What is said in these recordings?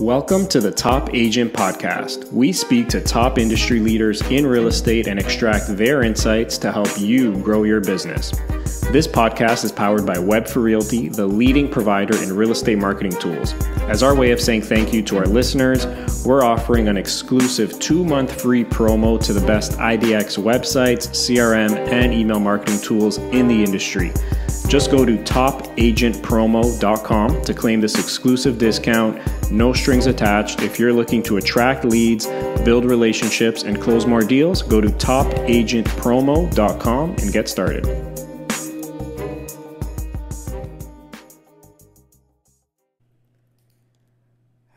Welcome to the Top Agent Podcast. We speak to top industry leaders in real estate and extract their insights to help you grow your business. This podcast is powered by Web for Realty, the leading provider in real estate marketing tools. As our way of saying thank you to our listeners, we're offering an exclusive 2-month free promo to the best IDX websites, CRM, and email marketing tools in the industry. Just go to topagentpromo.com to claim this exclusive discount, no strings attached. If you're looking to attract leads, build relationships, and close more deals, go to topagentpromo.com and get started.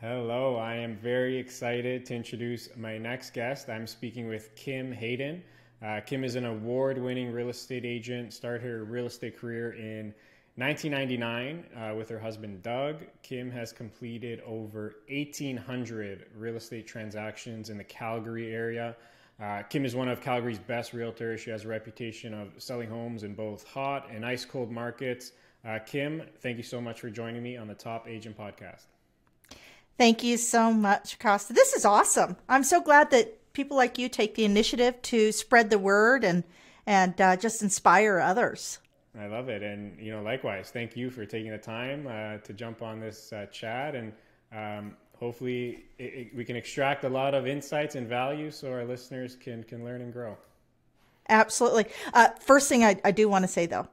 Hello, I am very excited to introduce my next guest. I'm speaking with Kim Hayden. Kim is an award-winning real estate agent, started her real estate career in 1999 with her husband, Doug. Kim has completed over 1,800 real estate transactions in the Calgary area. Kim is one of Calgary's best realtors. She has a reputation of selling homes in both hot and ice-cold markets. Kim, thank you so much for joining me on the Top Agent Podcast. Thank you so much, Costa. This is awesome. I'm so glad that people like you take the initiative to spread the word and just inspire others. I love it. And, likewise, thank you for taking the time to jump on this chat. And hopefully we can extract a lot of insights and value so our listeners can learn and grow. Absolutely. First thing I do want to say, though,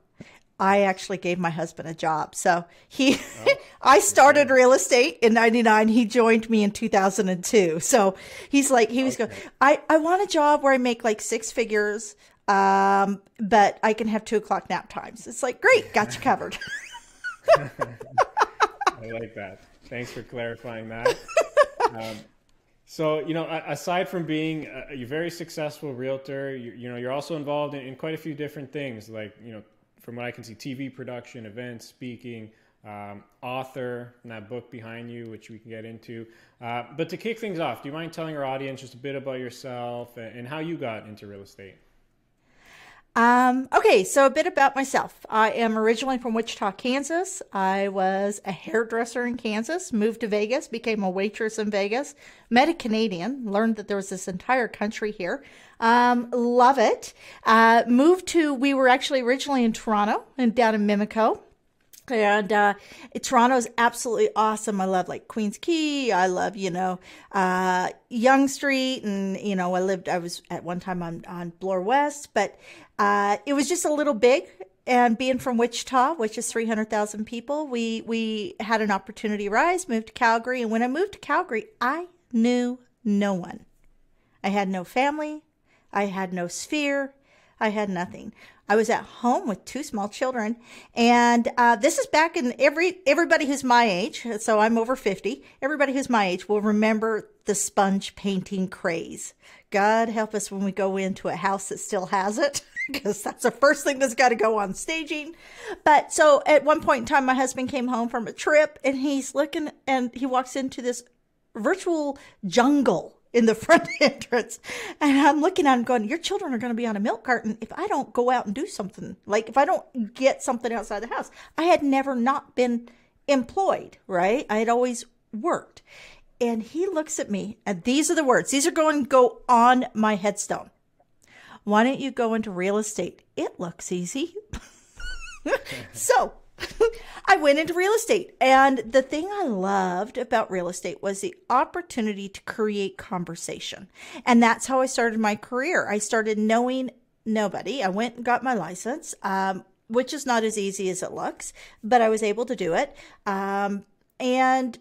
I actually gave my husband a job. So I started real estate in 99. He joined me in 2002. So he was going, I want a job where I make like 6 figures, but I can have 2:00 nap times. It's like, great, got you covered. I like that. Thanks for clarifying that. So, aside from being a very successful realtor, you're also involved in quite a few different things, like, from what I can see, TV production, events, speaking, author, and that book behind you, which we can get into. But to kick things off, do you mind telling our audience just a bit about yourself and how you got into real estate? Okay, so a bit about myself. I am originally from Wichita, Kansas. I was a hairdresser in Kansas, moved to Vegas, became a waitress in Vegas, met a Canadian, learned that there was this entire country here. Love it. We were actually originally in Toronto and down in Mimico. And Toronto is absolutely awesome. I love like Queens Quay. I love, Yonge Street. And, I was at one time on Bloor West, but it was just a little big. And being from Wichita, which is 300,000 people, we had an opportunity rise, moved to Calgary. And when I moved to Calgary, I knew no one. I had no family. I had no sphere. I had nothing. I was at home with 2 small children. And this is back in everybody who's my age. So I'm over 50. Everybody who's my age will remember the sponge painting craze. God help us when we go into a house that still has it, because that's the first thing that's got to go on staging. But so at one point in time, my husband came home from a trip and he's looking and he walks into this virtual jungle in the front entrance. And I'm looking at him going, your children are going to be on a milk carton if I don't go out and do something. Like if I don't get something outside the house. I had never not been employed, right? I had always worked. And he looks at me and these are the words. These are going to go on my headstone. Why don't you go into real estate? It looks easy. So I went into real estate, and the thing I loved about real estate was the opportunity to create conversation. And that's how I started my career. I started knowing nobody. I went and got my license, which is not as easy as it looks, but I was able to do it. And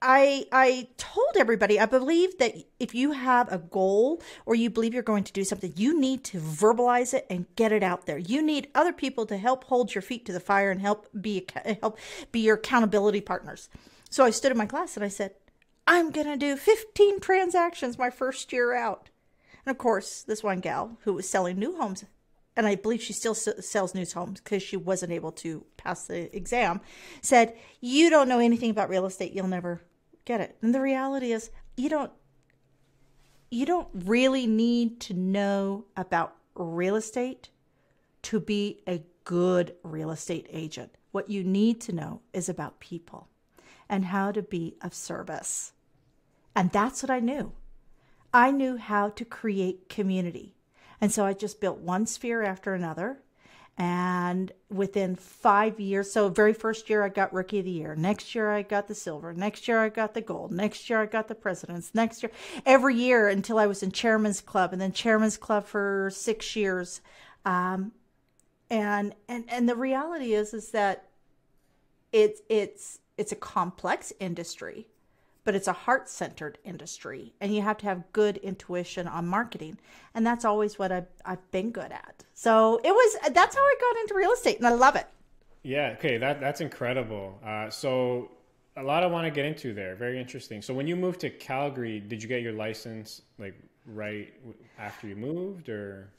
I told everybody, I believe that if you have a goal or you believe you're going to do something, you need to verbalize it and get it out there. You need other people to help hold your feet to the fire and help be your accountability partners. So I stood in my class and I said, I'm going to do 15 transactions my first year out. And of course, this one gal who was selling new homes, and I believe she still sells new homes because she wasn't able to pass the exam, said, you don't know anything about real estate. You'll never get it. And the reality is you don't really need to know about real estate to be a good real estate agent. What you need to know is about people. and how to be of service. And that's what I knew. I knew how to create community. And so I just built one sphere after another. And within 5 years, so very first year I got Rookie of the Year. Next year I got the silver. Next year I got the gold. Next year I got the president's. Next year, every year until I was in Chairman's Club, and then Chairman's Club for 6 years. And the reality is that it's a complex industry, but it's a heart-centered industry, and you have to have good intuition on marketing, and that's always what I've been good at. So that's how I got into real estate, and I love it. Yeah, okay, that's incredible. So a lot I want to get into there. Very interesting. So when you moved to Calgary, did you get your license like right after you moved, or?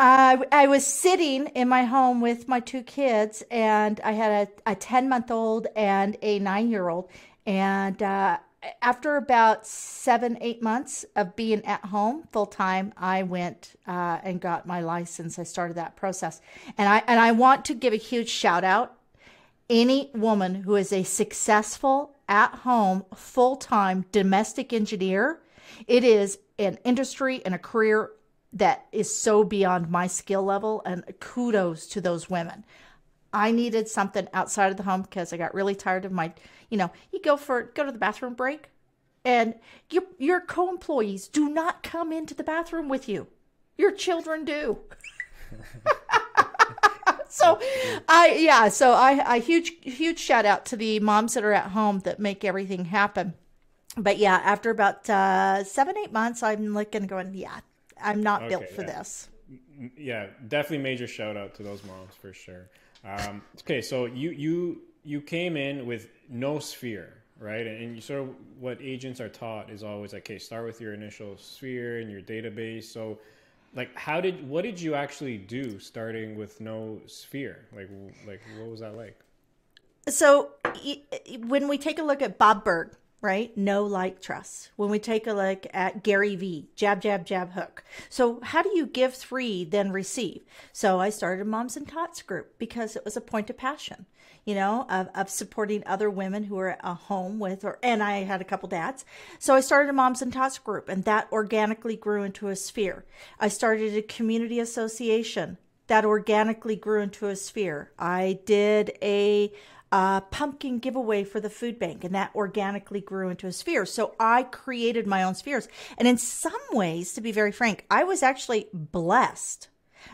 I was sitting in my home with my 2 kids, and I had a 10-month-old and a 9-year-old, and after about 7-8 months of being at home full time, I went and got my license. I started that process. And I want to give a huge shout out. Any woman who is a successful at home full time domestic engineer, it is an industry and a career that is so beyond my skill level, and kudos to those women. I needed something outside of the home because I got really tired of my, you go to the bathroom break, and your co-employees do not come into the bathroom with you. Your children do. So I huge shout out to the moms that are at home that make everything happen. But yeah, after about 7-8 months, I'm looking going, yeah, I'm not built for this. Yeah, definitely major shout out to those moms for sure. Okay, so you came in with no sphere, right? And you sort of, what agents are taught is always like, okay, start with your initial sphere and your database. So like, what did you actually do starting with no sphere? Like what was that like? So when we take a look at Bob Berg, right? Know, like, trust. When we take a look at Gary V, jab, jab, jab, hook. So how do you give 3, then receive? So I started a Moms and Tots group because it was a point of passion, of supporting other women who were at home with, and I had a couple dads. So I started a Moms and Tots group, and that organically grew into a sphere. I started a community association that organically grew into a sphere. I did a pumpkin giveaway for the food bank, and that organically grew into a sphere. So I created my own spheres. And in some ways, to be very frank, I was actually blessed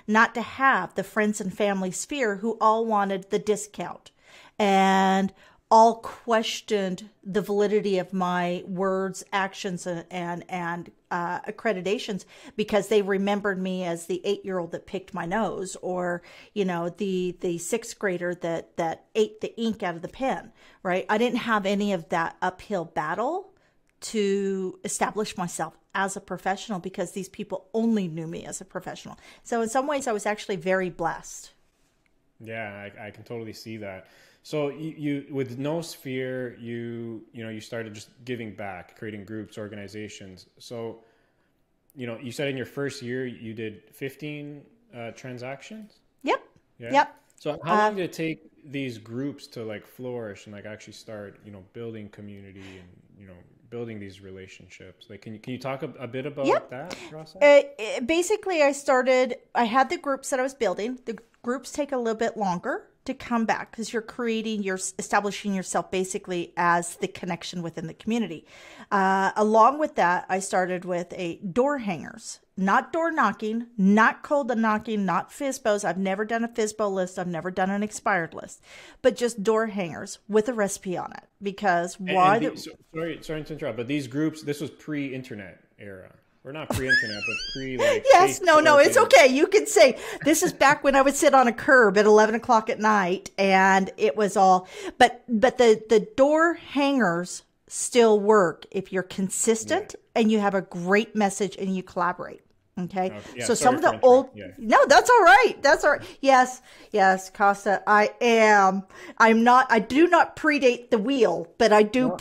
not to have the friends and family sphere who all wanted the discount and all questioned the validity of my words, actions, and accreditations, because they remembered me as the 8-year-old that picked my nose, or the 6th grader that ate the ink out of the pen. Right? I didn't have any of that uphill battle to establish myself as a professional, because these people only knew me as a professional. So in some ways, I was actually very blessed. Yeah, I can totally see that. So you with no sphere, you started just giving back, creating groups, organizations. So, you said in your first year you did 15 transactions? Yep. Yeah. Yep. So how long did it take these groups to like flourish and like actually start, building community and, building these relationships? Like, can you talk a bit about that process? Basically, I had the groups that I was building. The groups take a little bit longer to come back because you're establishing yourself basically as the connection within the community. Along with that, I started with a door hangers, not door knocking, not cold knocking, not FSBOs. I've never done a FSBO list. I've never done an expired list, but just door hangers with a recipe on it. Because sorry to interrupt, but these groups, this was pre-internet era. Or not pre-internet, but yes, no, it's okay. You can say this is back when I would sit on a curb at 11 o'clock at night, and it was all. But the door hangers still work if you're consistent and you have a great message and you collaborate. Okay, so some of the old. Yeah. No, that's all right. That's all right. Yes, Costa. I'm not. I do not predate the wheel, but I do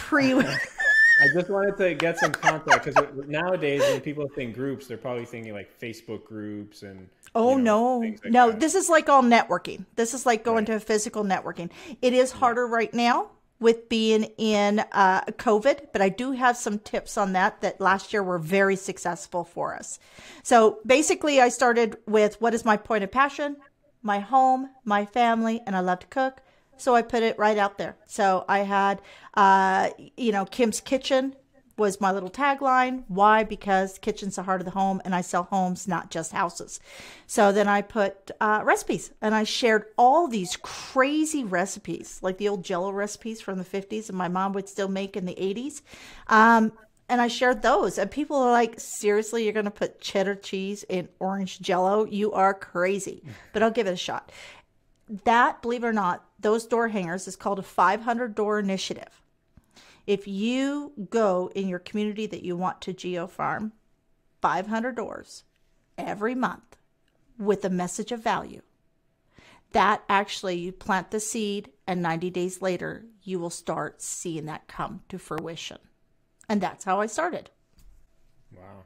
I just wanted to get some context, because nowadays when people think groups, they're probably thinking like Facebook groups and no. That. This is like all networking. This is like going to a physical networking. It is harder right now with being in COVID, but I do have some tips on that last year were very successful for us. So basically I started with what is my point of passion, my home, my family, and I love to cook. So I put it right out there. So I had, Kim's Kitchen was my little tagline. Why? Because kitchen's the heart of the home, and I sell homes, not just houses. So then I put recipes, and I shared all these crazy recipes, like the old Jell-O recipes from the 50s, and my mom would still make in the 80s. And I shared those, and people are like, seriously, you're going to put cheddar cheese in orange Jell-O? You are crazy, but I'll give it a shot. That, believe it or not, those door hangers is called a 500 door initiative. If you go in your community that you want to geofarm 500 doors every month with a message of value, that actually you plant the seed, and 90 days later, you will start seeing that come to fruition. And that's how I started. Wow.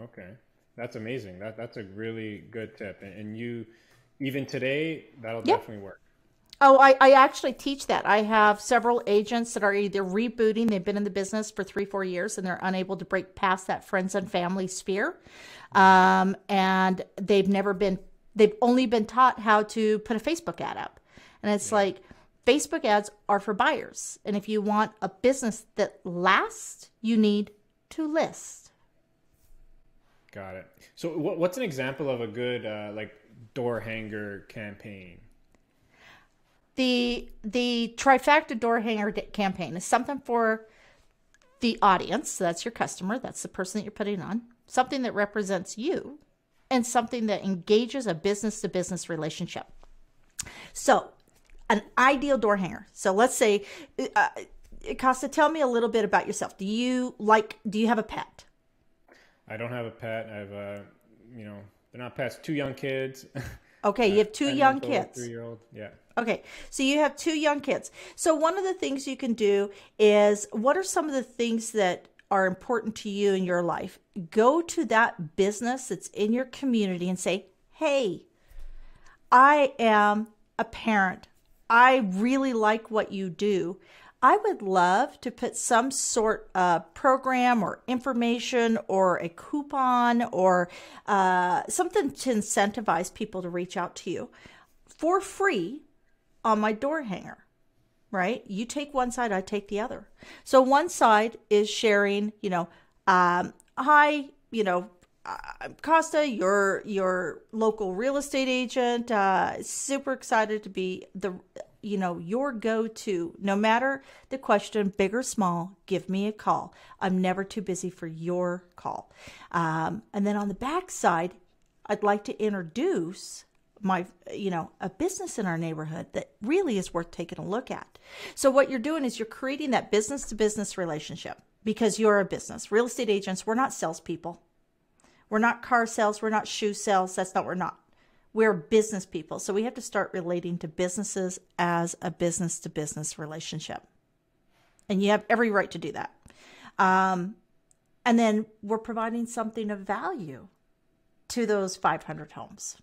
Okay. That's amazing. That's a really good tip. And you, even today, that'll definitely work. Oh, I actually teach that. I have several agents that are either rebooting, they've been in the business for 3-4 years, and they're unable to break past that friends and family sphere. And they've only been taught how to put a Facebook ad up. And it's like, Facebook ads are for buyers. And if you want a business that lasts, you need to list. Got it. So what's an example of a good, door hanger campaign? The trifecta door hanger campaign is something for the audience. So that's your customer. That's the person that you're putting on. Something that represents you, and something that engages a business-to-business relationship. So an ideal door hanger. So let's say, Costa, tell me a little bit about yourself. Do you have a pet? I don't have a pet. I have they're not pets, 2 young kids. Okay, you have 2 young kids. 3-year-old, yeah. Okay, so you have 2 young kids. So one of the things you can do is, what are some of the things that are important to you in your life? Go to that business that's in your community and say, hey, I am a parent. I really like what you do. I would love to put some sort of program or information or a coupon or something to incentivize people to reach out to you for free on my door hanger, right? You take one side, I take the other. So one side is sharing, hi, I'm Costa, your local real estate agent. Super excited to be your go-to. No matter the question, big or small, give me a call. I'm never too busy for your call. And then on the back side, I'd like to introduce a business in our neighborhood that really is worth taking a look at. So what you're doing is you're creating that business to business relationship, because you're a business. Real estate agents, we're not salespeople. We're not car sales. We're not shoe sales. That's not what we're not. We're business people. So we have to start relating to businesses as a business to business relationship. And you have every right to do that. And then we're providing something of value to those 500 homes.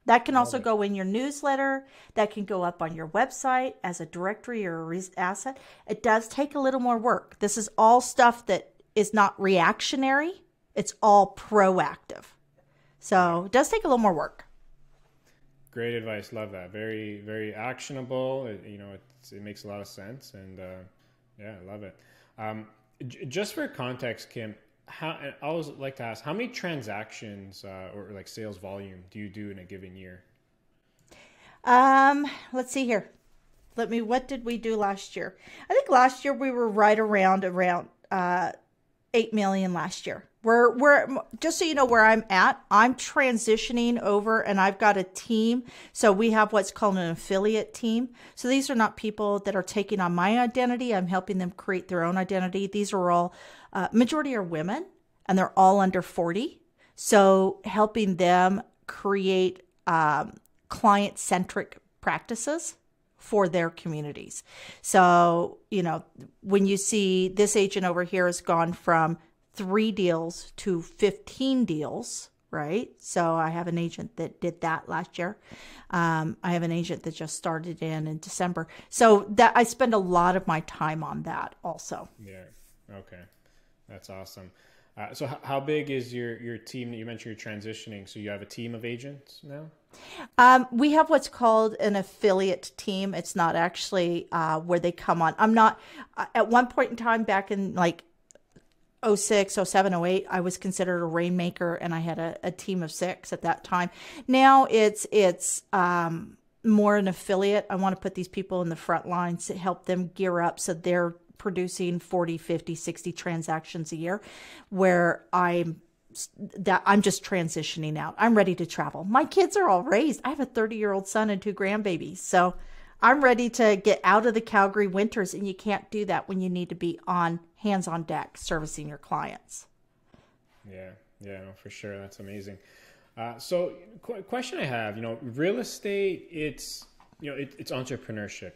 That can also go in your newsletter. That can go up on your website as a directory or a asset. It does take a little more work. This is all stuff that is not reactionary. It's all proactive. So it does take a little more work. Great advice. Love that. Very, very actionable. It makes a lot of sense. And I love it. Just for context, Kim, I always like to ask, how many transactions or like sales volume do you do in a given year? Let's see here. What did we do last year? I think last year we were right around 8 million last year. We're just so you know where I'm at, I'm transitioning over and I've got a team. So we have what's called an affiliate team. So these are not people that are taking on my identity. I'm helping them create their own identity. These are all, majority are women, and they're all under 40. So helping them create client-centric practices for their communities. So, when you see this agent over here has gone from 3 deals to 15 deals right? So I have an agent that did that last year. I have an agent that just started in December. So that I spend a lot of my time on that also. Yeah. Okay. That's awesome. So how big is your team that you mentioned you're transitioning? So you have a team of agents now? We have what's called an affiliate team. It's not actually where they come on. I'm not, at one point in time back in like '06, '07, '08, I was considered a rainmaker, and I had a team of 6 at that time. Now it's more an affiliate. I want to put these people in the front lines to help them gear up so they're producing 40, 50, 60 transactions a year, where I'm just transitioning out. I'm ready to travel. My kids are all raised. I have a 30-year-old son and 2 grandbabies. So I'm ready to get out of the Calgary winters, and you can't do that when you need to be on hands on deck servicing your clients. Yeah, no, for sure. That's amazing. So question I have, real estate, it's entrepreneurship.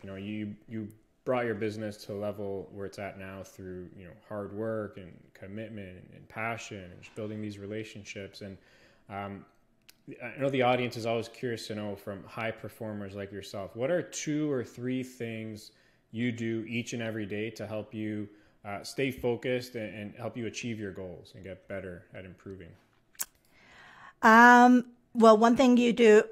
You brought your business to a level where it's at now through, hard work and commitment and passion and just building these relationships. And I know the audience is always curious to know from high performers like yourself, what are 2 or 3 things you do each and every day to help you stay focused and help you achieve your goals and get better at improving? Well, one thing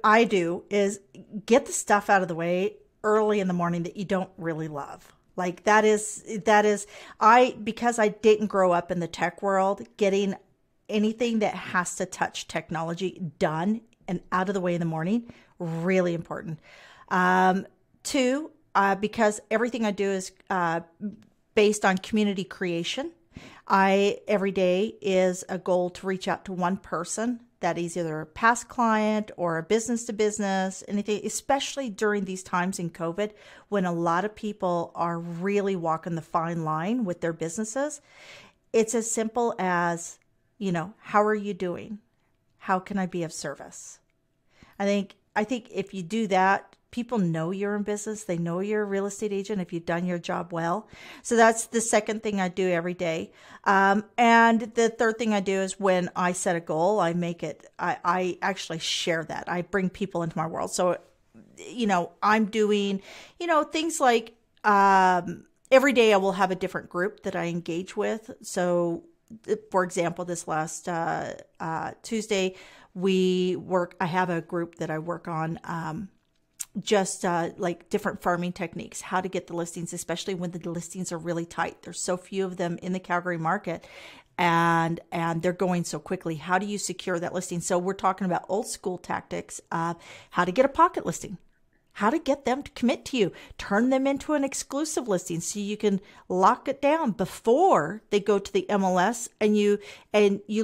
I do is get the stuff out of the way early in the morning that you don't really love. Like because I didn't grow up in the tech world, getting anything that has to touch technology done and out of the way in the morning, really important. 2, because everything I do is based on community creation. Every day is a goal to reach out to one person that is either a past client or a business to business, anything, especially during these times in COVID, when a lot of people are really walking the fine line with their businesses. It's as simple as, how are you doing? How can I be of service? I think if you do that, people know you're in business. They know you're a real estate agent if you've done your job well. So that's the second thing I do every day. And the third thing I do is when I set a goal, I actually share that. I bring people into my world. So, I'm doing, things like every day I will have a different group that I engage with. So, for example, this last Tuesday, I have a group that I work on just like different farming techniques, how to get the listings, especially when the listings are really tight. There's so few of them in the Calgary market, and they're going so quickly. How do you secure that listing? So we're talking about old school tactics of how to get a pocket listing, how to get them to commit to you, turn them into an exclusive listing so you can lock it down before they go to the MLS, and you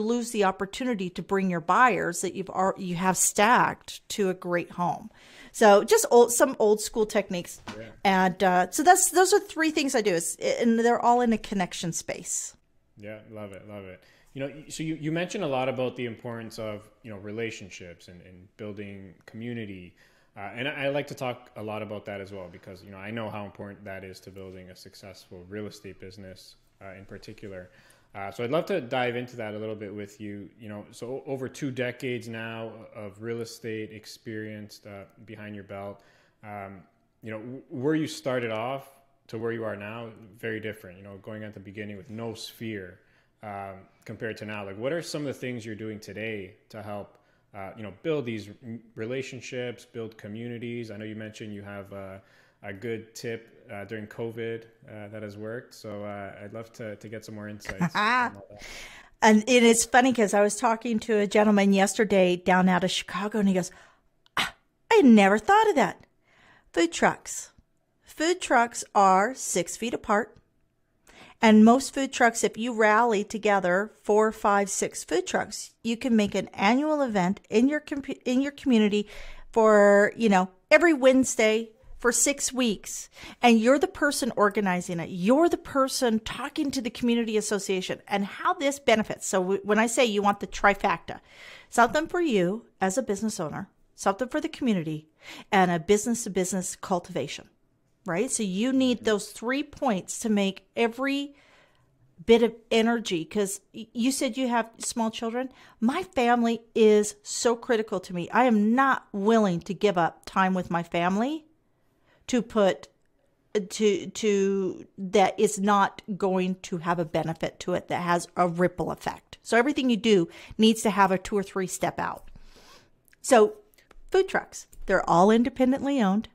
lose the opportunity to bring your buyers that you have stacked to a great home. So just some old school techniques. Yeah. And so those are 3 things I do, and they're all in a connection space. Yeah, love it. So you mentioned a lot about the importance of, relationships and building community. And I like to talk a lot about that as well, because, I know how important that is to building a successful real estate business in particular. So I'd love to dive into that a little bit with you. So over 2 decades now of real estate experience behind your belt, where you started off to where you are now, very different, going at the beginning with no sphere compared to now. Like, what are some of the things you're doing today to help, build these relationships, build communities? I know you mentioned you have a good tip during COVID that has worked. So I'd love to get some more insights on all that. And it's funny because I was talking to a gentleman yesterday down out of Chicago, and he goes, I never thought of that. Food trucks. Food trucks are 6 feet apart. And most food trucks, if you rally together 4, 5, 6 food trucks, you can make an annual event in your community for, every Wednesday for 6 weeks. And you're the person organizing it. You're the person talking to the community association and how this benefits. So when I say you want the trifecta, something for you as a business owner, something for the community, and a business-to-business cultivation, right? So you need those 3 points to make every bit of energy, because you said you have small children. My family is so critical to me. I am not willing to give up time with my family to put to that is not going to have a benefit to it, that has a ripple effect. So everything you do needs to have a 2 or 3 step out. So food trucks, they're all independently owned.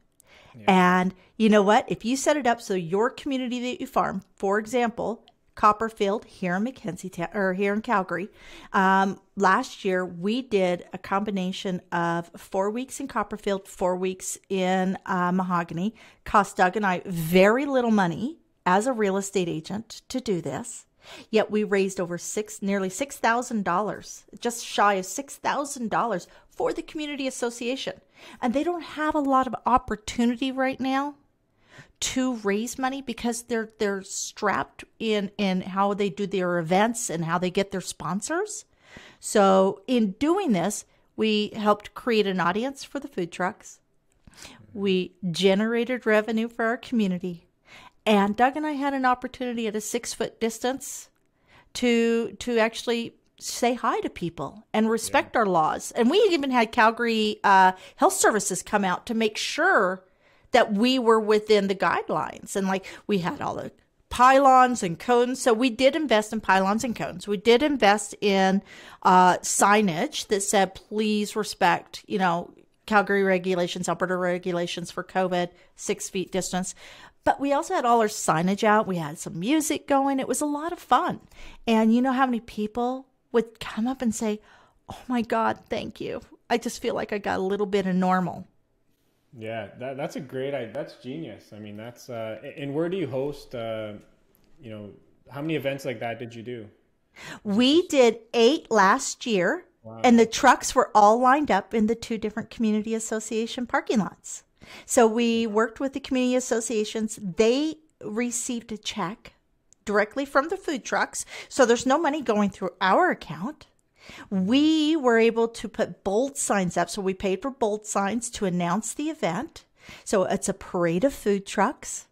Yeah. And you know what? If you set it up so your community that you farm, for example, Copperfield here in here in Calgary, last year we did a combination of 4 weeks in Copperfield, 4 weeks in Mahogany. Cost Doug and I very little money as a real estate agent to do this. Yet we raised over nearly $6,000, just shy of $6,000 for the community association. And they don't have a lot of opportunity right now to raise money because they're strapped in how they do their events and how they get their sponsors. So in doing this, we helped create an audience for the food trucks. We generated revenue for our community. And Doug and I had an opportunity at a 6-foot distance to actually say hi to people and respect our laws. And we even had Calgary Health Services come out to make sure that we were within the guidelines. And like we had all the pylons and cones. So we did invest in pylons and cones. We did invest in signage that said, please respect, Calgary regulations, Alberta regulations for COVID, 6 feet distance. But we also had all our signage out. We had some music going. It was a lot of fun. And you know how many people would come up and say, oh my God, thank you. I just feel like I got a little bit of normal. Yeah, that's a great idea. That's genius. I mean, that's, and where do you host, how many events like that did you do? We did 8 last year. Wow. And the trucks were all lined up in the 2 different community association parking lots. So we worked with the community associations. They received a check directly from the food trucks. So there's no money going through our account. We were able to put bold signs up. So we paid for bold signs to announce the event. So it's a parade of food trucks.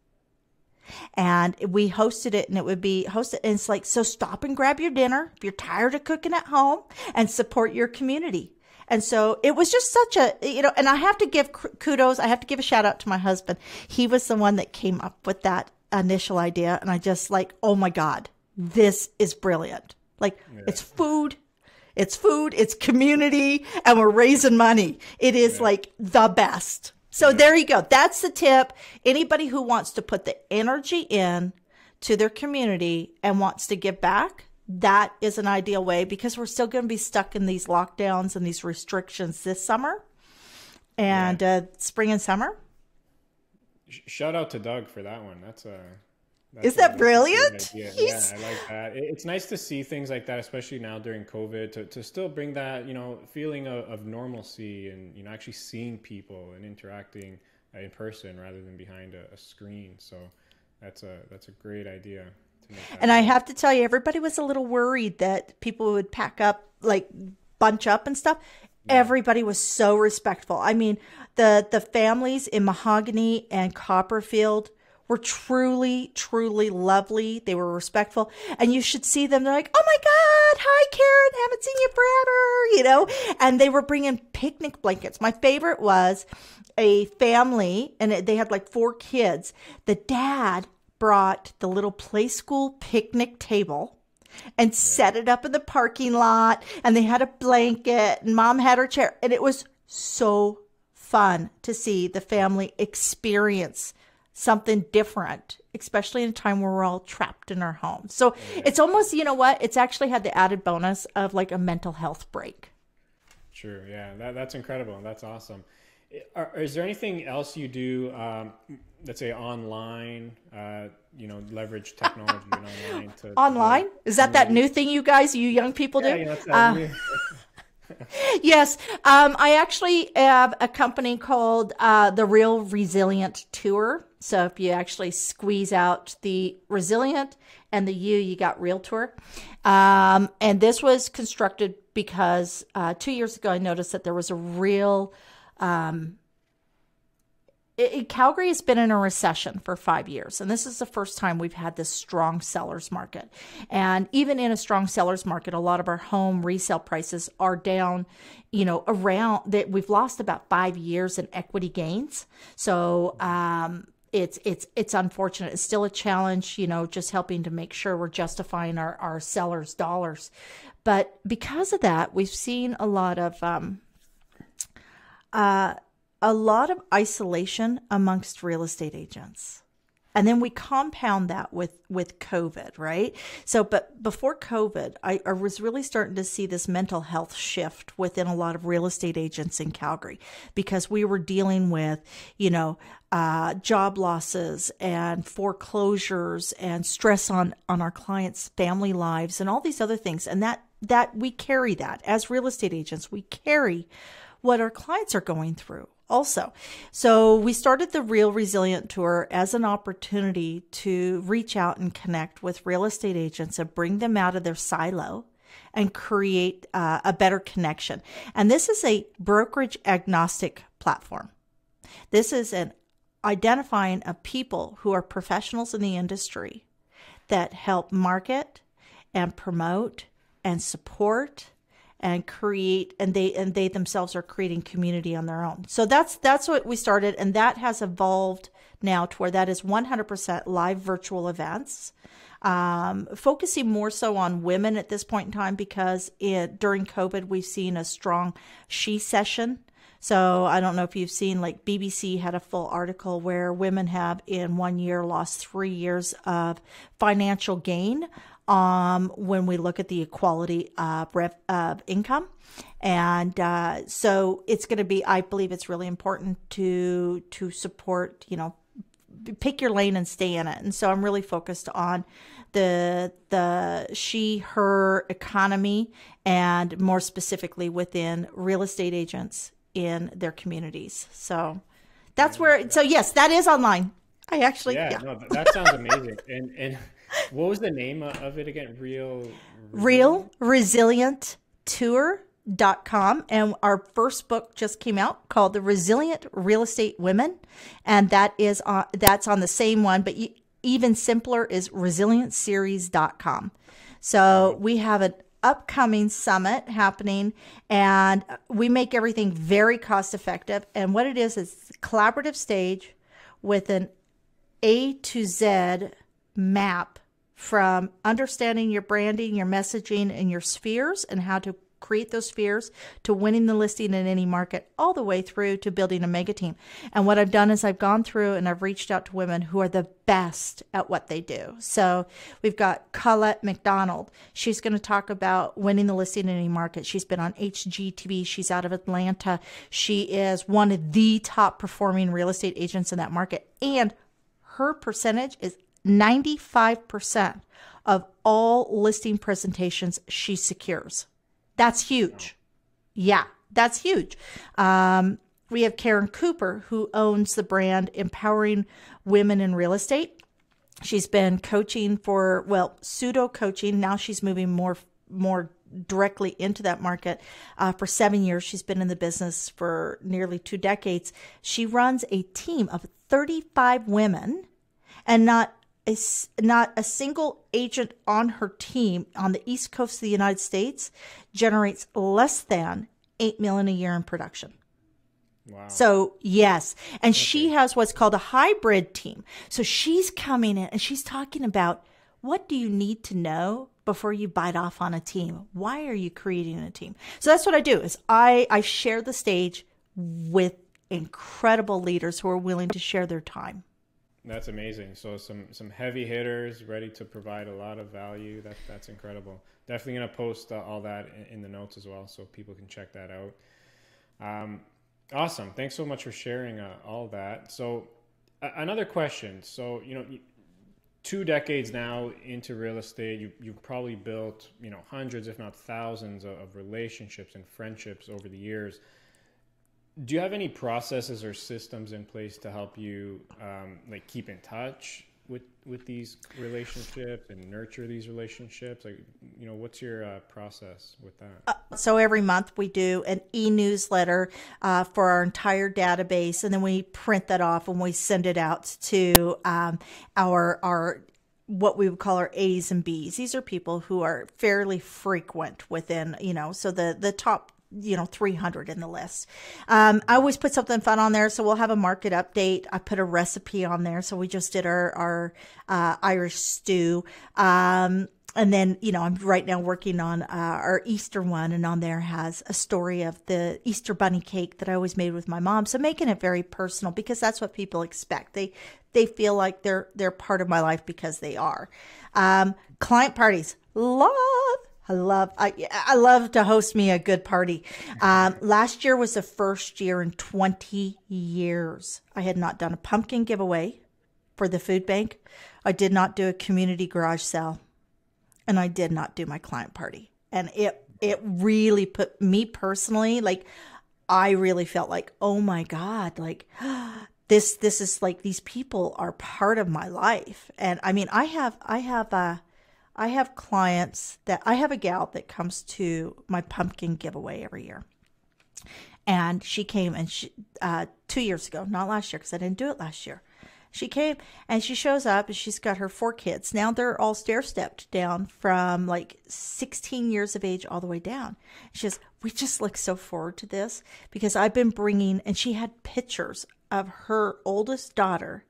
And we hosted it, and it would be hosted. And it's like, so stop and grab your dinner if you're tired of cooking at home, and support your community. And so it was just such a, and I have to give kudos. I have to give a shout out to my husband. He was the one that came up with that initial idea. And I just like, oh my God, this is brilliant. Like It's food, it's community, and we're raising money. It is like the best. So there you go. That's the tip. Anybody who wants to put the energy in to their community and wants to give back, that is an ideal way, because we're still going to be stuck in these lockdowns and these restrictions this summer and spring and summer. Shout out to Doug for that one. Is that brilliant? Yeah, I like that. It's nice to see things like that, especially now during COVID, to still bring that, feeling of normalcy and, actually seeing people and interacting in person rather than behind a screen. So that's a great idea. And I have to tell you, everybody was a little worried that people would pack up, like bunch up and stuff. Yeah. Everybody was so respectful. I mean, the families in Mahogany and Copperfield were truly, truly lovely. They were respectful. And you should see them. They're like, oh my God, hi, Karen. Haven't seen you forever, And they were bringing picnic blankets. My favorite was a family, and they had like 4 kids. The dad brought the little play school picnic table and set it up in the parking lot. And they had a blanket, and Mom had her chair. And it was so fun to see the family experience something different, especially in a time where we're all trapped in our homes. So it's almost, it's actually had the added bonus of like a mental health break. Sure. Yeah. That's incredible. That's awesome. Is there anything else you do, let's say online, leverage technology and online to online? Is that new thing you young people do? Yeah, that's new. Yes. I actually have a company called the Real Resilient Tour. So if you actually squeeze out the resilient and the you got Real Tour. And this was constructed because 2 years ago, I noticed that there was a real, Calgary has been in a recession for 5 years, and this is the first time we've had this strong seller's market. And even in a strong seller's market, a lot of our home resale prices are down, around that. We've lost about 5 years in equity gains. So, it's unfortunate. It's still a challenge, just helping to make sure we're justifying our sellers' dollars. But because of that, we've seen a lot of isolation amongst real estate agents. And then we compound that with COVID, right? So, but before COVID, I was really starting to see this mental health shift within a lot of real estate agents in Calgary, because we were dealing with, job losses and foreclosures and stress on our clients' family lives and all these other things. And that we carry that as real estate agents. We carry what our clients are going through also. So we started the Real Resilient Tour as an opportunity to reach out and connect with real estate agents and bring them out of their silo and create a better connection. And this is a brokerage agnostic platform. This is an identifying of people who are professionals in the industry that help market and promote and support and create, and they themselves are creating community on their own. So that's what we started, and that has evolved now to where that is 100% live virtual events, focusing more so on women at this point in time, because during COVID we've seen a strong she session. So I don't know if you've seen, like BBC had a full article where women have in 1 year lost 3 years of financial gain. When we look at the equality of income. And so it's going to be, I believe it's really important to support, pick your lane and stay in it. And so I'm really focused on the she, her economy, and more specifically within real estate agents in their communities. So that's so yes, that is online. I actually, No, that sounds amazing. And what was the name of it again? RealResilientTour.com. And our first book just came out called The Resilient Real Estate Women. And that's on the same one, but even simpler is ResilientSeries.com. So we have an upcoming summit happening, and we make everything very cost effective. And what it is a collaborative stage with an A to Z map, from understanding your branding, your messaging, and your spheres, and how to create those spheres, to winning the listing in any market, all the way through to building a mega team. And what I've done is I've gone through and I've reached out to women who are the best at what they do. So we've got Colette McDonald. She's going to talk about winning the listing in any market. She's been on HGTV. She's out of Atlanta. She is one of the top performing real estate agents in that market. And her percentage is 95% of all listing presentations she secures. That's huge. Yeah, that's huge. We have Karen Cooper, who owns the brand Empowering Women in Real Estate. She's been coaching pseudo coaching. Now she's moving more directly into that market for 7 years. She's been in the business for nearly 2 decades. She runs a team of 35 women, and not a single agent on her team on the East Coast of the United States generates less than $8 million a year in production. Wow. So yes. And she has what's called a hybrid team. So she's coming in and she's talking about, what do you need to know before you bite off on a team? Why are you creating a team? So that's what I do, is I share the stage with incredible leaders who are willing to share their time. That's amazing. So some heavy hitters ready to provide a lot of value. That's incredible. Definitely going to post all that in the notes as well, so people can check that out. Awesome. Thanks so much for sharing all that. So another question. So, 2 decades now into real estate, you've probably built, hundreds, if not thousands of relationships and friendships over the years. Do you have any processes or systems in place to help you keep in touch with these relationships and nurture these relationships? Like, what's your process with that? So every month we do an e-newsletter for our entire database, and then we print that off and we send it out to our what we would call our A's and B's. These are people who are fairly frequent within, so the top 300 in the list. I always put something fun on there. So we'll have a market update. I put a recipe on there. So we just did our Irish stew. And then, I'm right now working on our Easter one, and on there has a story of the Easter bunny cake that I always made with my mom. So making it very personal, because that's what people expect. They feel like they're part of my life because they are. Client parties, I love to host me a good party. Last year was the first year in 20 years I had not done a pumpkin giveaway for the food bank. I did not do a community garage sale. And I did not do my client party. And it really put me personally, like, I really felt like, oh my God, like this is like, these people are part of my life. And I mean, I have clients that I have a gal that comes to my pumpkin giveaway every year. And she came and 2 years ago, not last year, because I didn't do it last year. She came and she shows up and she's got her 4 kids. Now they're all stair-stepped down from like 16 years of age all the way down. She says, we just look so forward to this because I've been bringing, and she had pictures of her oldest daughter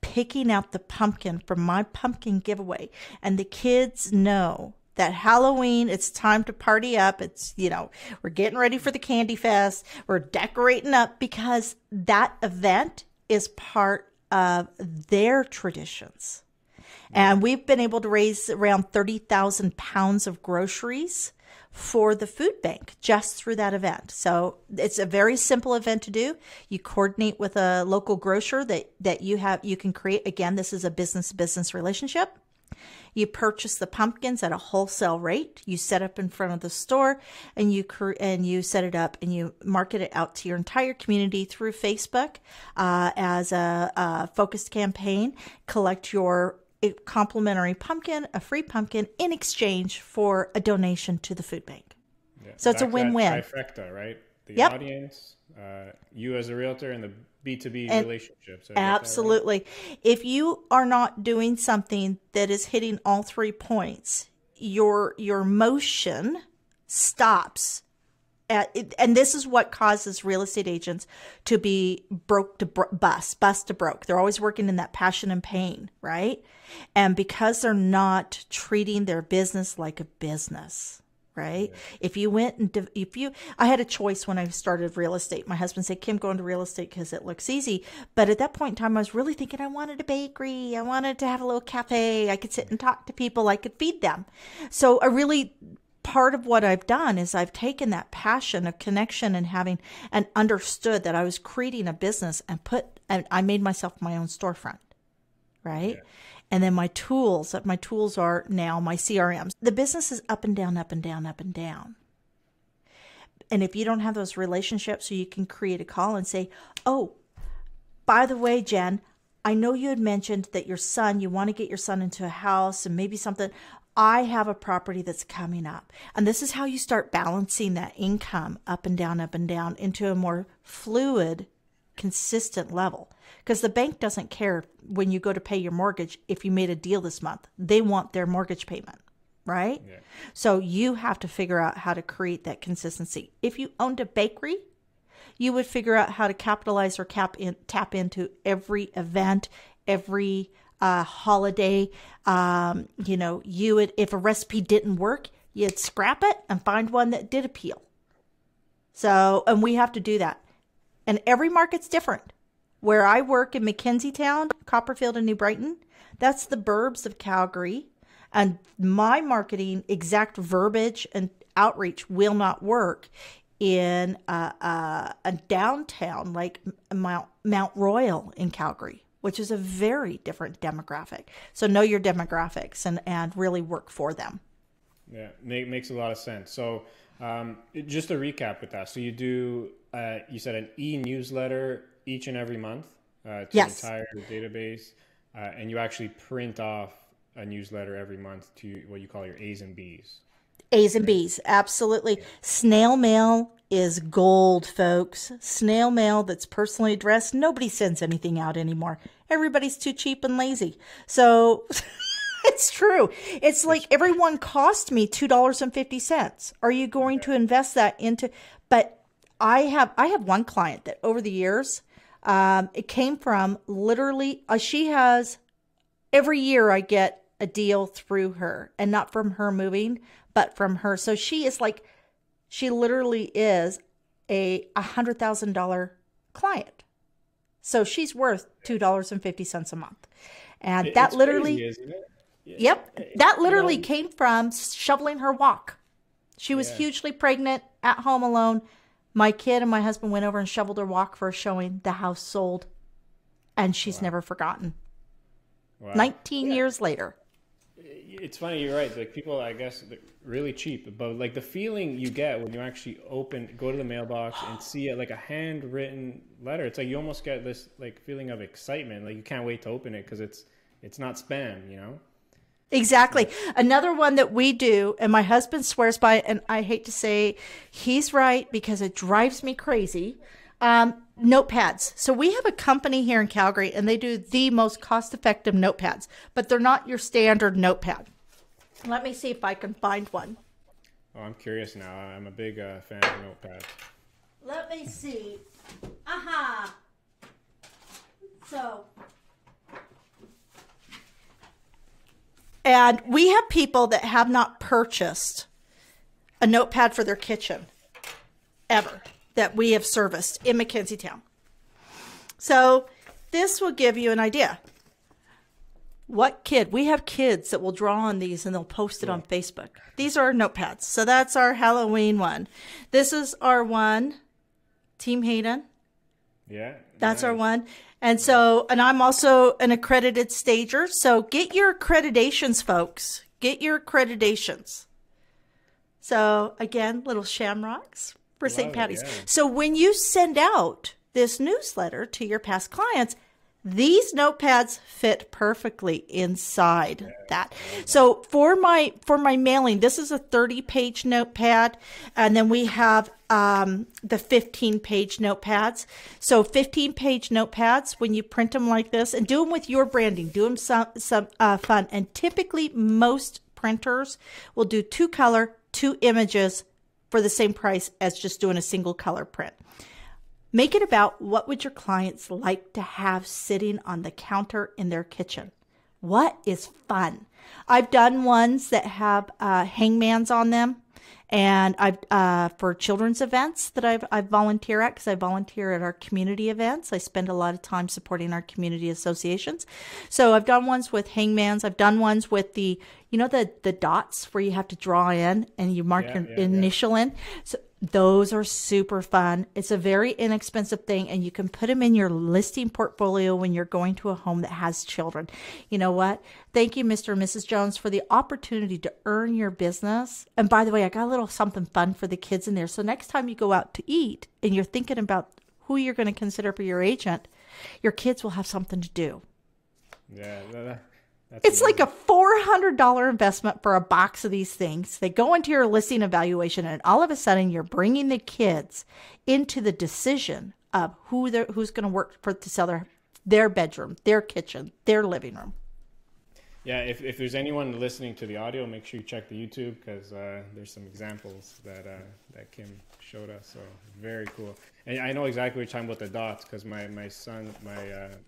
picking out the pumpkin from my pumpkin giveaway. And the kids know that Halloween, it's time to party up. It's, we're getting ready for the candy fest. We're decorating up because that event is part of their traditions. And we've been able to raise around 30,000 pounds of groceries for the food bank just through that event. So it's a very simple event to do. You coordinate with a local grocer that you can create. Again, this is a business-to-business relationship. You purchase the pumpkins at a wholesale rate. You set up in front of the store, and you set it up and you market it out to your entire community through Facebook as a focused campaign. Collect your complimentary pumpkin, a free pumpkin, in exchange for a donation to the food bank. Yeah, so it's a win-win. Trifecta, right? The Yep. audience, you as a realtor, and the B2B relationship. So absolutely. Right? If you are not doing something that is hitting all 3 points, your motion stops. And this is what causes real estate agents to be broke to bust to broke. They're always working in that passion and pain, right? And because they're not treating their business like a business. Right? Yeah. If you went and I had a choice when I started real estate. My husband said, Kim, go into real estate because it looks easy. But at that point in time, I was really thinking I wanted a bakery. I wanted to have a little cafe. I could sit and talk to people. I could feed them. So part of what I've done is I've taken that passion of connection and understood that I was creating a business and I made myself my own storefront. Right? Yeah. And then my tools are now my CRMs. The business is up and down, up and down, up and down. And if you don't have those relationships, so you can create a call and say, oh, by the way, Jen, I know you had mentioned that you want to get your son into a house and maybe something. I have a property that's coming up. And this is how you start balancing that income up and down into a more fluid, consistent level. Because the bank doesn't care when you go to pay your mortgage if you made a deal this month. They want their mortgage payment, right? Yeah. So you have to figure out how to create that consistency. If you owned a bakery, you would figure out how to capitalize or tap into every event, every holiday. You would, if a recipe didn't work, you'd scrap it and find one that did appeal. So, and we have to do that. And every market's different. Where I work in McKenzie-town, Copperfield and New Brighton, that's the burbs of Calgary. And my marketing exact verbiage and outreach will not work in a downtown like Mount Royal in Calgary, which is a very different demographic. So know your demographics and really work for them. Yeah, makes a lot of sense. So just to recap with that, so you do, you said an e-newsletter each and every month to yes. the entire database. and you actually print off a newsletter every month to what you call your A's and B's. A's and B's, absolutely. Snail mail is gold, folks. Snail mail that's personally addressed. Nobody sends anything out anymore. Everybody's too cheap and lazy. So it's true. It's like everyone cost me $2.50. Are you going to invest that into? But I have one client that over the years, it came from literally, she has, every year I get a deal through her, and not from her moving, but from her. So she is like, she literally is a $100,000 client. So she's worth $2.50 a month. And that literally, crazy, isn't it? Yeah. Yep, that literally came from shoveling her walk. She was hugely pregnant, at home alone. My kid and my husband went over and shoveled her walk for a showing. The house sold. And she's never forgotten. Wow. 19 years later. It's funny, you're right. Like people, I guess, they're really cheap, but like the feeling you get when you actually go to the mailbox and see it, like a handwritten letter. It's like you almost get this like feeling of excitement. Like you can't wait to open it because it's not spam, you know? Exactly. Another one that we do, and my husband swears by it, and I hate to say he's right because it drives me crazy. Notepads. So we have a company here in Calgary, and they do the most cost-effective notepads, but they're not your standard notepad. Let me see if I can find one. Oh, I'm curious now. I'm a big fan of notepads. Let me see. Aha. So, and we have people that have not purchased a notepad for their kitchen ever that we have serviced in Mackenzie Town. So this will give you an idea. We have kids that will draw on these and they'll post it on Facebook. These are our notepads. So that's our Halloween one. This is our one, Team Hayden. Yeah. That's our one. And so, and I'm also an accredited stager. So get your accreditations, folks. Get your accreditations. So again, little shamrocks for St. Patty's. Yeah. So when you send out this newsletter to your past clients, these notepads fit perfectly inside that. So for my mailing, this is a 30-page notepad, and then we have the 15-page notepads. So 15-page notepads, when you print them like this, and do them with your branding, do them some fun. And typically, most printers will do 2-color, 2 images for the same price as just doing a single color print. Make it about what would your clients like to have sitting on the counter in their kitchen. What is fun? I've done ones that have hangmans on them, and I've for children's events that I volunteer at, because I volunteer at our community events. I spend a lot of time supporting our community associations. So I've done ones with hangmans. I've done ones with the dots where you have to draw in and you mark your initial in. So those are super fun. It's a very inexpensive thing, and you can put them in your listing portfolio when you're going to a home that has children. You know what? Thank you, Mr. and Mrs. Jones, for the opportunity to earn your business. And by the way, I got a little something fun for the kids in there. So next time you go out to eat and you're thinking about who you're going to consider for your agent, your kids will have something to do. Yeah, it's amazing. Like a $400 investment for a box of these things. They go into your listing evaluation, and all of a sudden you're bringing the kids into the decision of who's going to work to sell their bedroom, their kitchen, their living room. Yeah, if there's anyone listening to the audio, make sure you check the YouTube, because there's some examples that Kim showed us. So very cool. And I know exactly what you're talking about, the dots, because my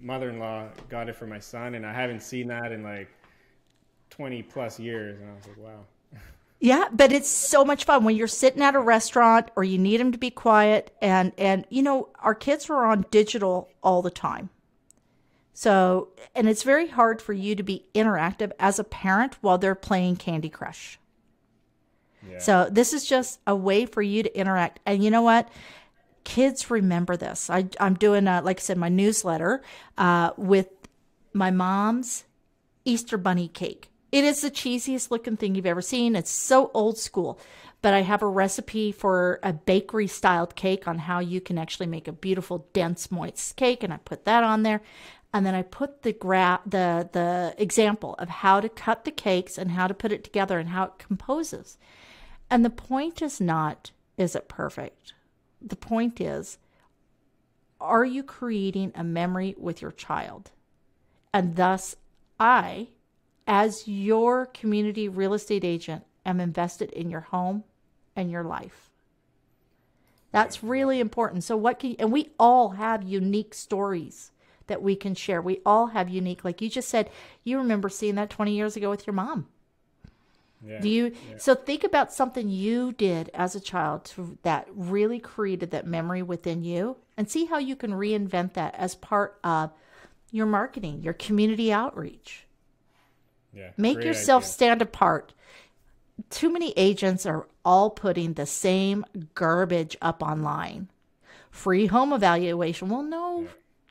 mother-in-law got it for my son, and I haven't seen that in like 20 plus years. And I was like, wow. Yeah, but it's so much fun when you're sitting at a restaurant or you need them to be quiet. And our kids are on digital all the time. So, and it's very hard for you to be interactive as a parent while they're playing Candy Crush. Yeah. So this is just a way for you to interact. And you know what? Kids remember this. I'm doing, like I said, my newsletter with my mom's Easter bunny cake. It is the cheesiest looking thing you've ever seen. It's so old school. But I have a recipe for a bakery styled cake on how you can actually make a beautiful, dense, moist cake. And I put that on there. And then I put the example of how to cut the cakes and how to put it together and how it composes. And the point is not, is it perfect? The point is, are you creating a memory with your child? And thus, I, as your community real estate agent, am invested in your home and your life. That's really important. So and we all have unique stories that we can share. We all have unique, like you just said, you remember seeing that 20 years ago with your mom. Yeah. So think about something you did as a child that really created that memory within you, and see how you can reinvent that as part of your marketing, your community outreach. Yeah. Make yourself stand apart. Too many agents are all putting the same garbage up online. Free home evaluation. Well, no,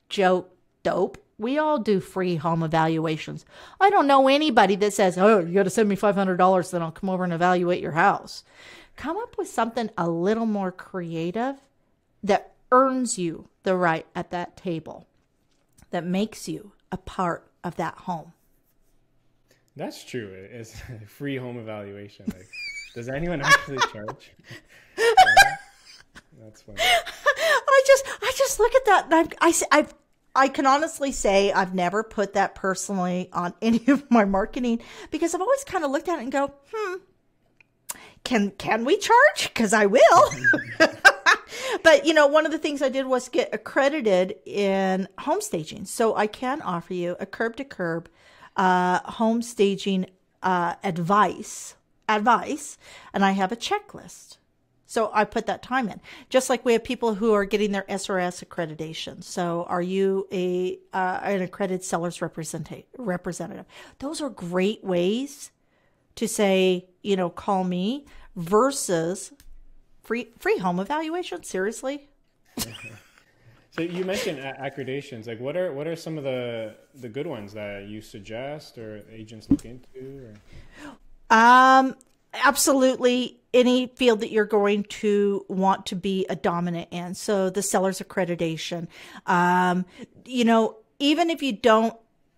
joke, dope. We all do free home evaluations. I don't know anybody that says, oh, you got to send me $500, then I'll come over and evaluate your house. Come up with something a little more creative that earns you the right at that table, that makes you a part of that home. That's true. It's a free home evaluation. Like, does anyone actually charge? That's funny. I just look at that and I can honestly say I've never put that personally on any of my marketing, because I've always kind of looked at it and go, can we charge? Because I will. But, one of the things I did was get accredited in home staging. So I can offer you a curb-to-curb home staging advice, and I have a checklist. So I put that time in. Just like we have people who are getting their SRS accreditation. So are you an accredited seller's representative? Those are great ways to say, call me, versus free home evaluation. Seriously. So you mentioned accreditations. Like, what are some of the good ones that you suggest or agents look into? Or? Absolutely. Any field that you're going to want to be a dominant in. So the seller's accreditation. Even if you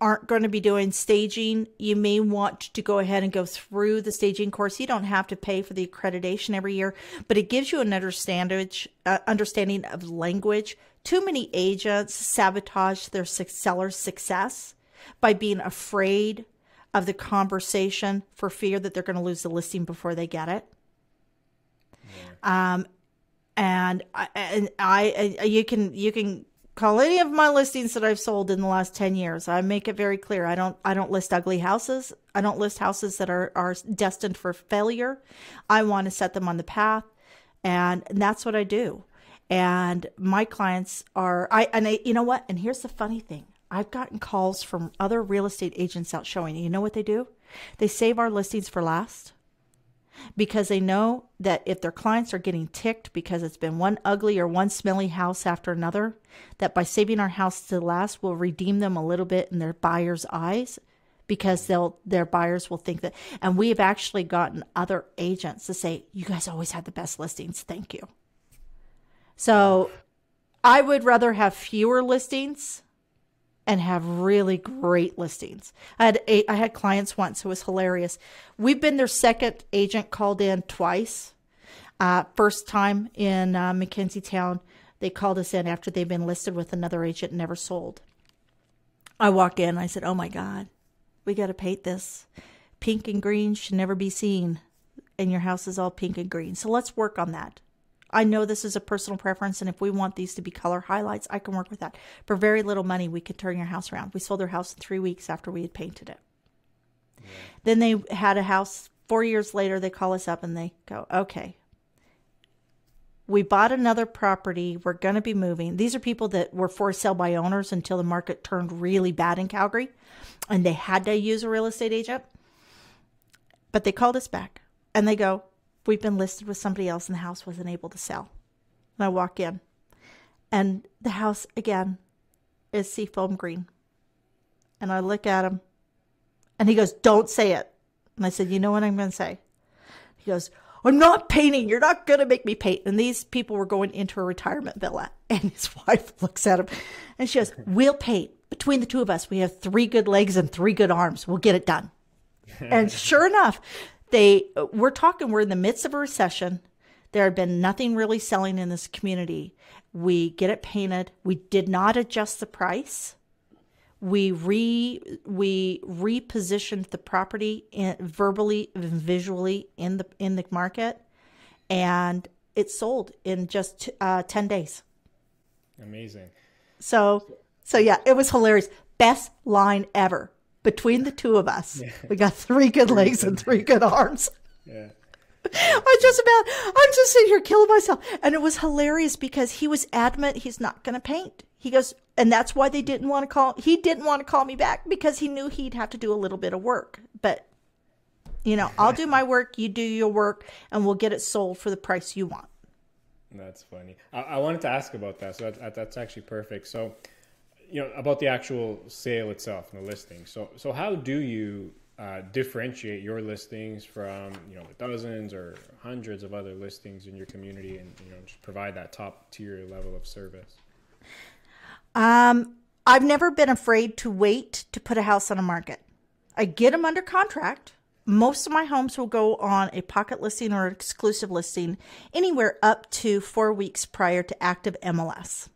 aren't going to be doing staging, you may want to go ahead and go through the staging course. You don't have to pay for the accreditation every year, but it gives you an understanding of language. Too many agents sabotage their seller's success by being afraid of the conversation for fear that they're going to lose the listing before they get it. Yeah. You can call any of my listings that I've sold in the last 10 years. I make it very clear. I don't list ugly houses. I don't list houses that are destined for failure. I want to set them on the path, and that's what I do. And my clients you know what? And here's the funny thing. I've gotten calls from other real estate agents out showing. You know what they do? They save our listings for last, because they know that if their clients are getting ticked because it's been one ugly or one smelly house after another, that by saving our house to last will redeem them a little bit in their buyers' eyes, because their buyers will think that. And we have actually gotten other agents to say, you guys always have the best listings. Thank you. So I would rather have fewer listings and have really great listings. I had clients once who was hilarious. We've been their second agent called in twice. First time in Mackenzie Town, they called us in after they'd been listed with another agent and never sold. I walked in and I said, oh my God, we got to paint this. Pink and green should never be seen, and your house is all pink and green. So let's work on that. I know this is a personal preference, and if we want these to be color highlights, I can work with that. For very little money, we could turn your house around. We sold their house in 3 weeks after we had painted it. Yeah. Then they had a house 4 years later. They call us up and they go, okay, we bought another property. We're going to be moving. These are people that were for sale by owners until the market turned really bad in Calgary, and they had to use a real estate agent. But they called us back and they go, we've been listed with somebody else and the house wasn't able to sell. And I walk in and the house again is seafoam green. And I look at him and he goes, don't say it. And I said, you know what I'm going to say? He goes, I'm not painting. You're not going to make me paint. And these people were going into a retirement villa, and his wife looks at him and she goes, we'll paint, between the two of us, we have 3 good legs and 3 good arms. We'll get it done. And sure enough, we're in the midst of a recession. There had been nothing really selling in this community. We get it painted. We did not adjust the price. We repositioned the property verbally and visually in the market, and it sold in just 10 days. Amazing. So yeah, it was hilarious. Best line ever. Between the two of us, we got 3 good legs and 3 good arms. Yeah. I'm just sitting here killing myself. And it was hilarious because he was adamant he's not going to paint. He goes, and that's why he didn't want to call me back, because he knew he'd have to do a little bit of work. But, I'll do my work, you do your work, and we'll get it sold for the price you want. That's funny. I wanted to ask about that. So that's actually perfect. So, about the actual sale itself and the listing. So how do you differentiate your listings from, the dozens or hundreds of other listings in your community, and, just provide that top tier level of service? I've never been afraid to wait to put a house on a market. I get them under contract. Most of my homes will go on a pocket listing or exclusive listing anywhere up to 4 weeks prior to active MLS.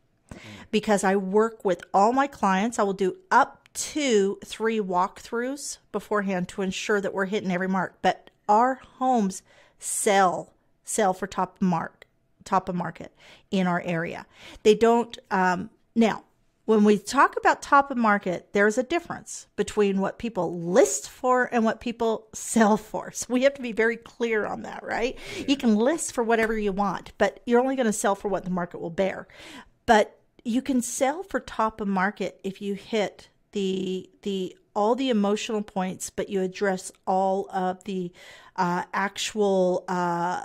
Because I work with all my clients, I will do up to 3 walkthroughs beforehand to ensure that we're hitting every mark. But our homes sell for top of market in our area. They don't. Now, when we talk about top of market, there's a difference between what people list for and what people sell for. So we have to be very clear on that, right? Yeah. You can list for whatever you want, but you're only going to sell for what the market will bear. But you can sell for top of market if you hit all the emotional points, but you address all of the actual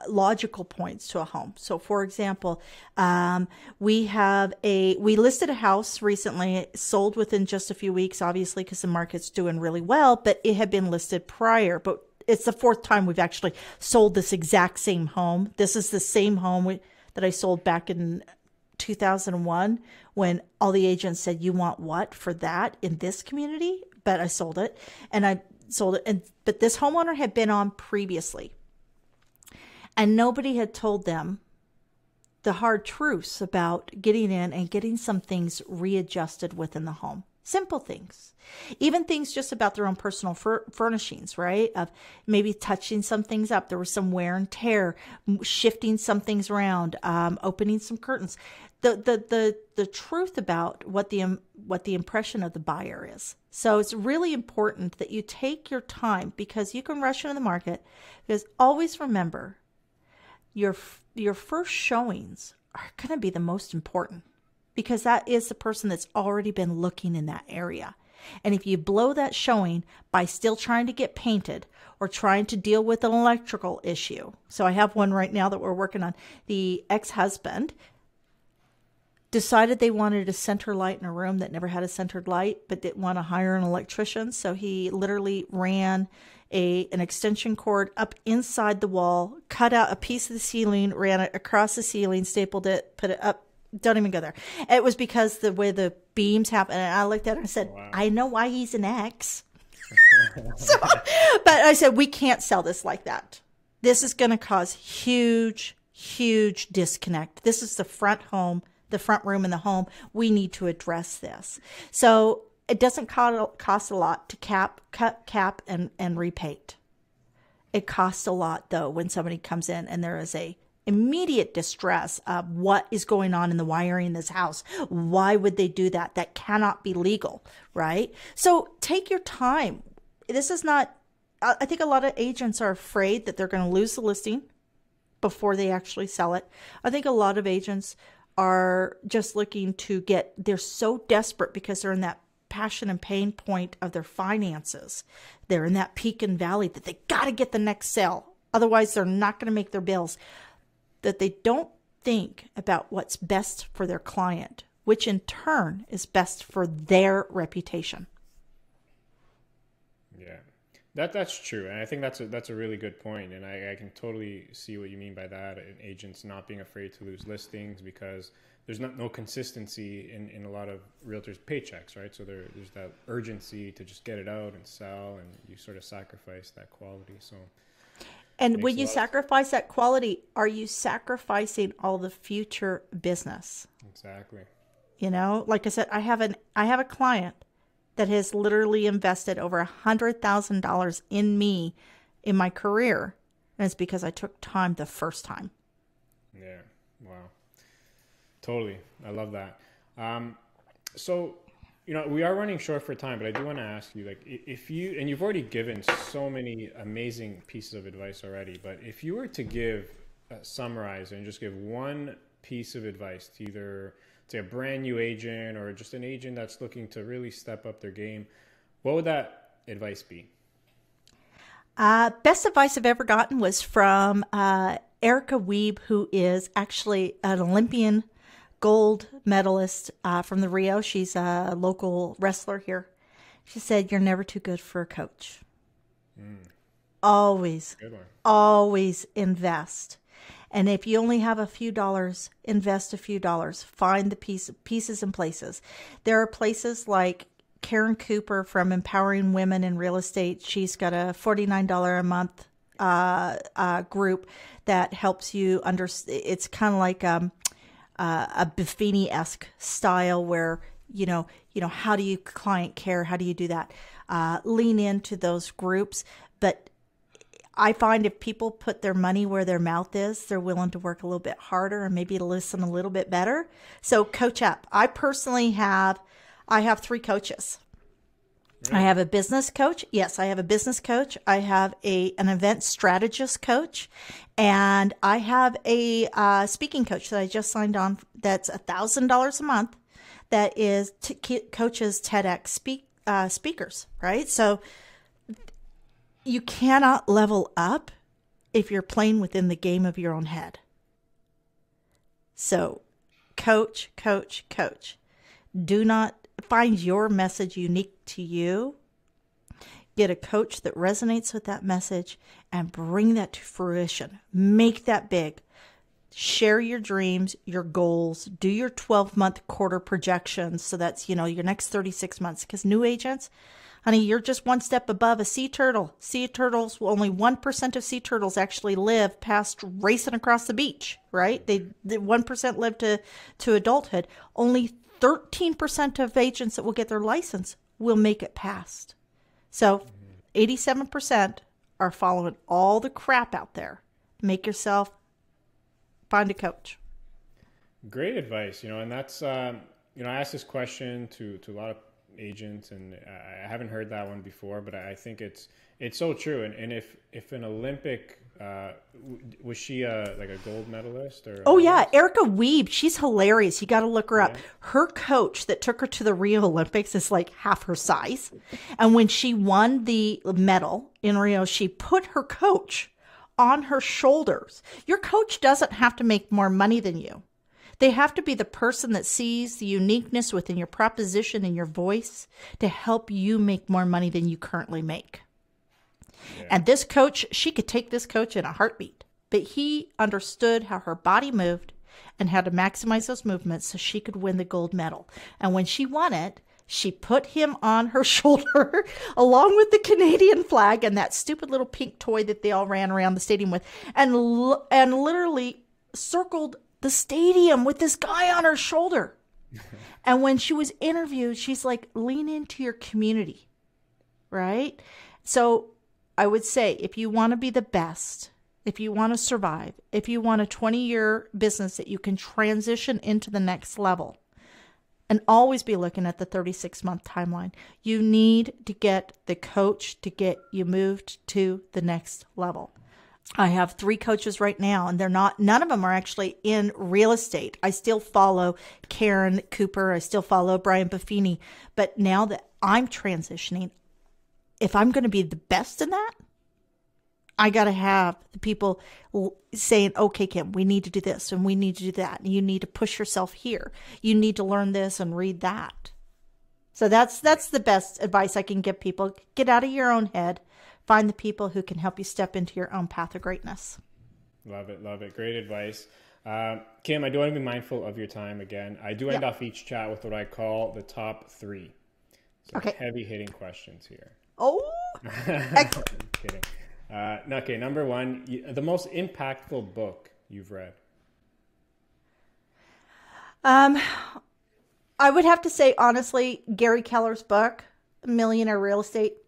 logical points to a home. So, for example, we listed a house recently. It sold within just a few weeks, obviously, because the market's doing really well. But it had been listed prior. But it's the 4th time we've actually sold this exact same home. This is the same home that I sold back in 2001, when all the agents said, "You want what for that in this community?" But I sold it, but this homeowner had been on previously, and nobody had told them the hard truths about getting in and getting some things readjusted within the home. Simple things, even things just about their own personal furnishings, right? Of maybe touching some things up. There was some wear and tear, shifting some things around, opening some curtains. The truth about what the impression of the buyer is. So it's really important that you take your time, because you can rush into the market. Because always remember, your first showings are going to be the most important, because that is the person that's already been looking in that area. And if you blow that showing by still trying to get painted or trying to deal with an electrical issue. So I have one right now that we're working on. The ex-husband decided they wanted a center light in a room that never had a centered light, but didn't want to hire an electrician. So he literally ran an extension cord up inside the wall, cut out a piece of the ceiling, ran it across the ceiling, stapled it, put it up. Don't even go there. It was because the way the beams happen. And I looked at it and said, wow. I know why he's an ex. But I said, we can't sell this like that. This is going to cause huge, huge disconnect. This is the front home, the front room in the home. We need to address this. So it doesn't cost a lot to cut cap, and repaint. It costs a lot, though, when somebody comes in and there is a immediate distress of what is going on in the wiring in this house. Why would they do that? That cannot be legal, right? So take your time. This is not, I think a lot of agents are afraid that they're going to lose the listing before they actually sell it. I think a lot of agents are just looking to they're so desperate because they're in that passion and pain point of their finances. They're in that peak and valley that they got to get the next sale. Otherwise, they're not going to make their bills. That they don't think about what's best for their client, which in turn is best for their reputation. Yeah, that's true. And I think that's a really good point. And I can totally see what you mean by that. And agents not being afraid to lose listings because there's no consistency in a lot of realtors' paychecks, right? So there's that urgency to just get it out and sell, and you sort of sacrifice that quality. So, and when you sacrifice that quality, are you sacrificing all the future business? Exactly. You know, like I said, I have a client that has literally invested over $100,000 in me in my career, and it's because I took time the first time. Yeah. Wow. Totally. I love that. So, we are running short for time, but I do want to ask you, like, if you, and you've already given so many amazing pieces of advice already, but if you were to summarize and just give one piece of advice to either, say, a brand new agent or just an agent that's looking to really step up their game, what would that advice be? Best advice I've ever gotten was from Erica Wiebe, who is actually an Olympian gold medalist from the Rio. She's a local wrestler here. She said, "You're never too good for a coach. Always, always invest. And if you only have a few dollars, invest a few dollars. Find the pieces and places. There are places like Karen Cooper from Empowering Women in Real Estate. She's got a $49 a month group that helps you understand. It's kind of like a Buffini-esque style where, how do you client care? How do you do that? Lean into those groups. But I find if people put their money where their mouth is, they're willing to work a little bit harder and maybe listen a little bit better. So coach up. I personally have 3 coaches. Really? I have a business coach. Yes, I have a business coach. I have an event strategist coach, and I have a speaking coach that I just signed on. That's $1,000 a month. That is coaches TEDx speakers, right? So you cannot level up if you're playing within the game of your own head. So coach, coach, coach. Do not find your message unique to you. Get a coach that resonates with that message and bring that to fruition. Make that big. Share your dreams, your goals, do your 12-month quarter projections. So that's, your next 36 months. Because new agents, honey, you're just one step above a sea turtle. Sea turtles, only 1% of sea turtles actually live past racing across the beach, right? The 1% live to adulthood. Only 13% of agents that will get their license will make it past. So 87% are following all the crap out there. Find a coach. Great advice, and that's, I asked this question to a lot of agents, and I haven't heard that one before, but I think it's so true. And if an Olympic, was she like a gold medalist or? Oh yeah, Erica Wiebe. She's hilarious. You got to look her up. Her coach that took her to the Rio Olympics is like half her size, and when she won the medal in Rio, she put her coach on her shoulders. Your coach doesn't have to make more money than you. They have to be the person that sees the uniqueness within your proposition and your voice to help you make more money than you currently make. Yeah. And this coach, she could take this coach in a heartbeat, but he understood how her body moved and how to maximize those movements so she could win the gold medal. And when she won it, she put him on her shoulder along with the Canadian flag and that stupid little pink toy that they all ran around the stadium with, and literally circled the stadium with this guy on her shoulder. And when she was interviewed, she's like, lean into your community, right? So I would say, if you want to be the best, if you want to survive, if you want a 20-year business that you can transition into the next level, and always be looking at the 36-month timeline, you need to get the coach to get you moved to the next level. I have 3 coaches right now, and none of them are actually in real estate. I still follow Karen Cooper. I still follow Brian Buffini. But now that I'm transitioning, if I'm going to be the best in that, I got to have the people saying, okay, Kim, we need to do this and we need to do that. And you need to push yourself here. You need to learn this and read that. So that's the best advice I can give people. Get out of your own head. Find the people who can help you step into your own path of greatness. Love it. Love it. Great advice. Kim, I do want to be mindful of your time again. I do end Yeah. off each chat with what I call the top three. So Okay. heavy hitting questions here. Oh, excellent. Kidding. No, okay, number one, the most impactful book you've read. I would have to say, honestly, Gary Keller's book, Millionaire Real Estate.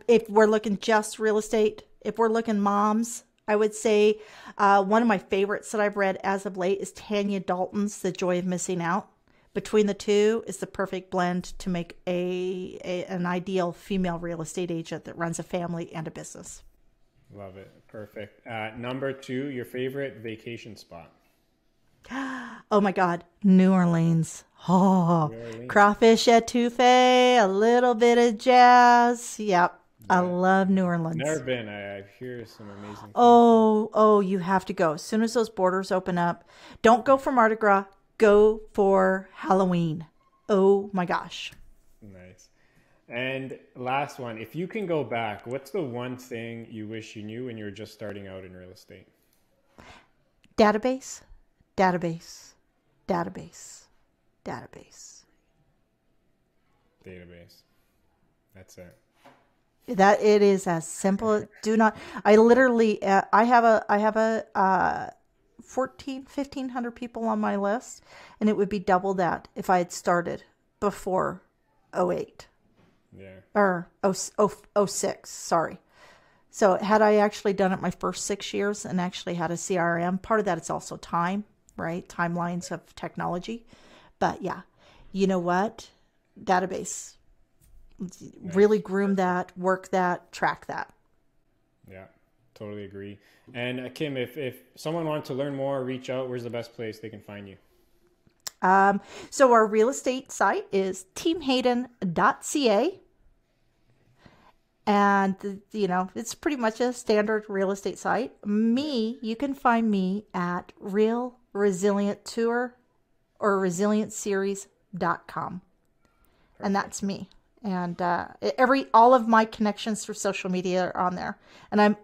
If we're looking just real estate, if we're looking moms, I would say one of my favorites that I've read as of late is Tanya Dalton's The Joy of Missing Out. Between the two is the perfect blend to make an ideal female real estate agent that runs a family and a business. Love it. Perfect. Number two, your favorite vacation spot. Oh my God, New Orleans. Oh, New Orleans. crawfish etouffee, a little bit of jazz. Yep, I love New Orleans. Never been. I hear some amazing things. Oh, you have to go. As soon as those borders open up, don't go for Mardi Gras. Go for Halloween. Oh my gosh. Nice. And last one, if you can go back, what's the one thing you wish you knew when you were just starting out in real estate? Database, database, database, database. Database. That's it. That it is as simple. Do not. I literally. I have a 1,500 people on my list, and it would be double that if I had started before 08. Yeah. Or 06. Sorry. So had I actually done it my first 6 years and actually had a CRM, part of that is also time, right? Timelines of technology. But yeah, you know what? Database. Really groom that, work that, track that. Yeah, totally agree. And Kim, if someone wanted to learn more, reach out, where's the best place they can find you? So our real estate site is teamhayden.ca. And, it's pretty much a standard real estate site. You can find me at Real Resilient Tour or resilientseries.com. And that's me. And all of my connections through social media are on there. And I'm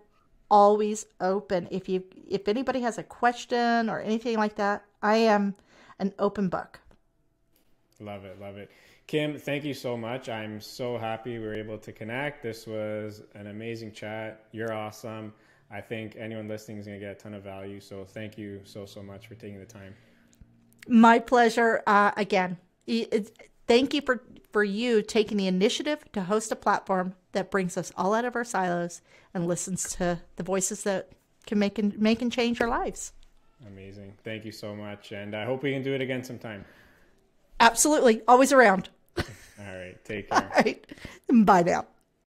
always open. If anybody has a question or anything like that, I am an open book. Love it. Love it. Kim, thank you so much. I'm so happy we were able to connect. This was an amazing chat. You're awesome. I think anyone listening is going to get a ton of value. So thank you so much for taking the time. My pleasure. Again, thank you for you taking the initiative to host a platform that brings us all out of our silos and listens to the voices that can make and change our lives. Amazing. Thank you so much. And I hope we can do it again sometime. Absolutely. Always around. All right. Take care. All right. Bye now.